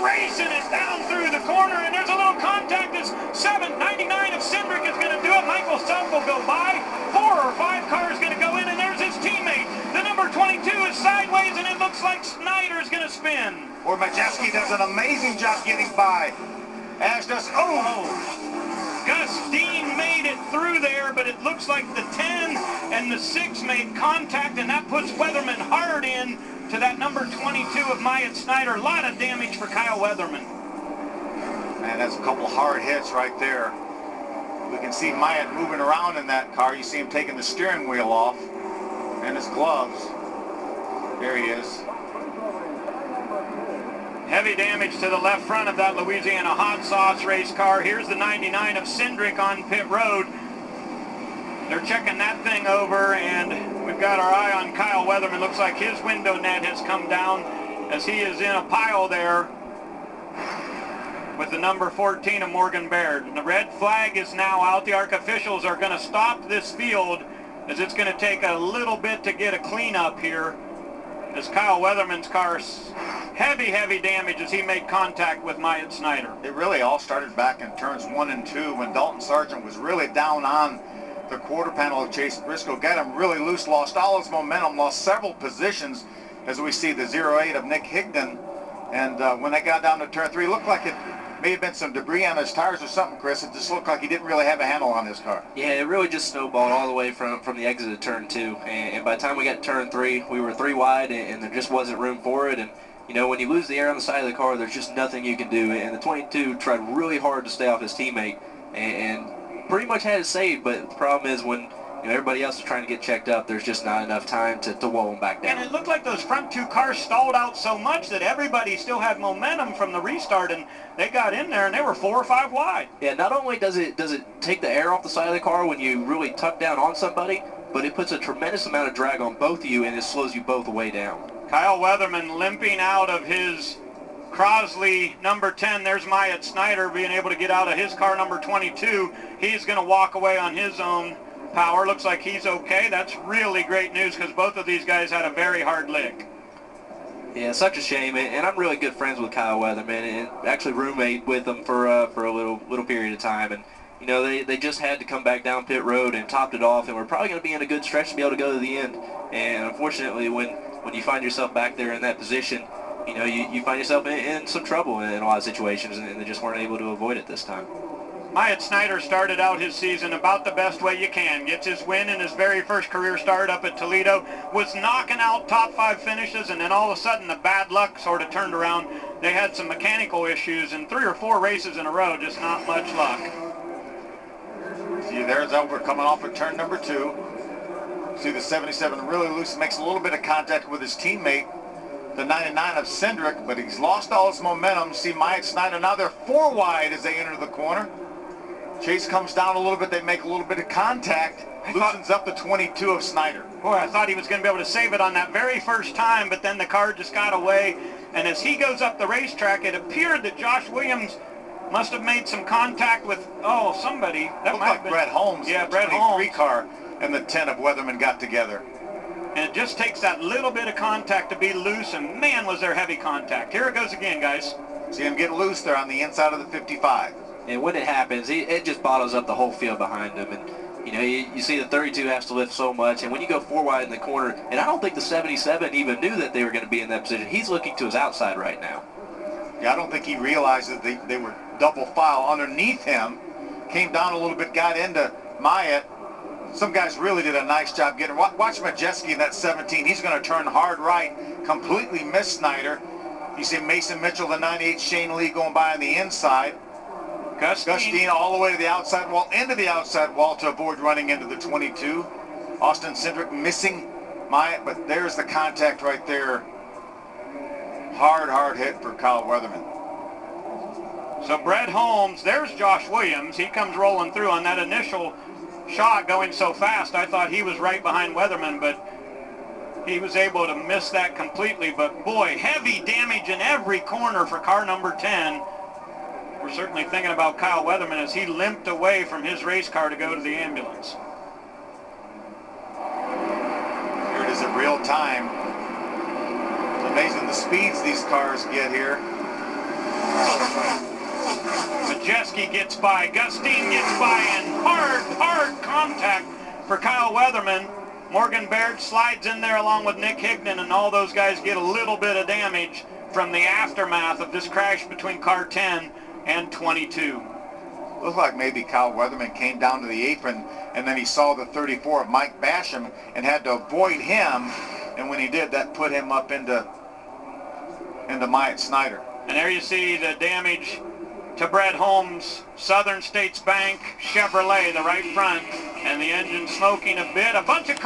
racing it down through the corner, and there's a little contact as 799 of Cindric is going to do it. Michael Stump will go by. 4 or 5 cars going to go in, and there's his teammate. The number 22 is sideways, and it looks like Snider is going to spin. Or Majeski does an amazing job getting by. As does, Gus Dean made it through there, but it looks like the 10 and the 6 made contact, and that puts Weatherman hard in to that number 22 of Myatt Snider. A lot of damage for Kyle Weatherman. Man, that's a couple hard hits right there. We can see Myatt moving around in that car. You see him taking the steering wheel off and his gloves. There he is. Heavy damage to the left front of that Louisiana hot sauce race car. Here's the 99 of Cindric on pit road. They're checking that thing over, and we've got our eye on Kyle Weatherman. Looks like his window net has come down as he is in a pile there with the number 14 of Morgan Baird. And the red flag is now out. The ARCA officials are going to stop this field as it's going to take a little bit to get a cleanup here as Kyle Weatherman's car's heavy damage as he made contact with Myatt Snider. It really all started back in turns 1 and 2 when Dalton Sargent was really down on the quarter panel of Chase Briscoe, got him really loose, lost all his momentum, lost several positions as we see the 08 of Nick Higdon. And when they got down to turn 3, it looked like it may have been some debris on his tires or something, Chris. It just looked like he didn't really have a handle on his car. Yeah, it really just snowballed all the way from the exit of turn 2. And by the time we got to turn 3, we were 3 wide, and there just wasn't room for it. And you know, when you lose the air on the side of the car, there's just nothing you can do. And the 22 tried really hard to stay off his teammate and pretty much had it saved. But the problem is when everybody else is trying to get checked up, there's just not enough time to wall him back down. And it looked like those front 2 cars stalled out so much that everybody still had momentum from the restart, and they got in there and they were 4 or 5 wide. Yeah, not only does it take the air off the side of the car when you really tuck down on somebody, but it puts a tremendous amount of drag on both of you, and it slows you both way down. Kyle Weatherman limping out of his Crosley number 10. There's Myatt Snider being able to get out of his car number 22. He's going to walk away on his own power. Looks like he's okay. That's really great news because both of these guys had a very hard lick. Yeah, such a shame. And I'm really good friends with Kyle Weatherman and actually roommate with him for a little period of time. And they just had to come back down pit road and topped it off, and we're probably going to be in a good stretch to be able to go to the end. And unfortunately, when you find yourself back there in that position, you find yourself in some trouble in a lot of situations, and they just weren't able to avoid it this time. Myatt Snider started out his season about the best way you can. Gets his win in his very first career start up at Toledo. Was knocking out top 5 finishes, and then all of a sudden the bad luck sort of turned around. They had some mechanical issues in 3 or 4 races in a row, just not much luck. See, there's Elver coming off of turn number 2. See the 77 really loose, makes a little bit of contact with his teammate, the 99 of Cindric, but he's lost all his momentum. See Myatt Snider, now they're 4 wide as they enter the corner. Chase comes down a little bit, they make a little bit of contact, loosens up the 22 of Snider. Boy, I thought he was going to be able to save it on that very first time, but then the car just got away. And as he goes up the racetrack, it appeared that Josh Williams must have made some contact with, somebody. That looked might like have been Brett Holmes. Yeah, the Brett 23 Holmes. car and the 10 of Weatherman got together. And it just takes that little bit of contact to be loose, and man, was there heavy contact. Here it goes again, guys. See him get loose there on the inside of the 55. And when it happens, it just bottles up the whole field behind him. And you see the 32 has to lift so much, and when you go 4 wide in the corner, and I don't think the 77 even knew that they were going to be in that position. He's looking to his outside right now. Yeah, I don't think he realized that they were double file underneath him. Came down a little bit, got into Myatt. Some guys really did a nice job getting. Watch Majeski in that 17. He's going to turn hard right, completely miss Snider. You see Mason Mitchell, the 98 Shane Lee going by on the inside. Gus Dean all the way to the outside wall, into the outside wall to avoid running into the 22. Austin Cindric missing Myatt, but there's the contact right there. Hard hit for Kyle Weatherman. So Brett Holmes, there's Josh Williams. He comes rolling through on that initial shot going so fast. I thought he was right behind Weatherman, but he was able to miss that completely. But boy, heavy damage in every corner for car number 10. We're certainly thinking about Kyle Weatherman as he limped away from his race car to go to the ambulance. Here it is in real time. It's amazing the speeds these cars get here. Majeski gets by, Gustine gets by, and hard contact for Kyle Weatherman. Morgan Baird slides in there along with Nick Higdon, and all those guys get a little bit of damage from the aftermath of this crash between car 10 and 22. Looked like maybe Kyle Weatherman came down to the apron, and then he saw the 34 of Mike Basham and had to avoid him, and when he did, that put him up into Myatt Snider. And there you see the damage to Brett Holmes' Southern States Bank Chevrolet, the right front, and the engine smoking a bit. A bunch of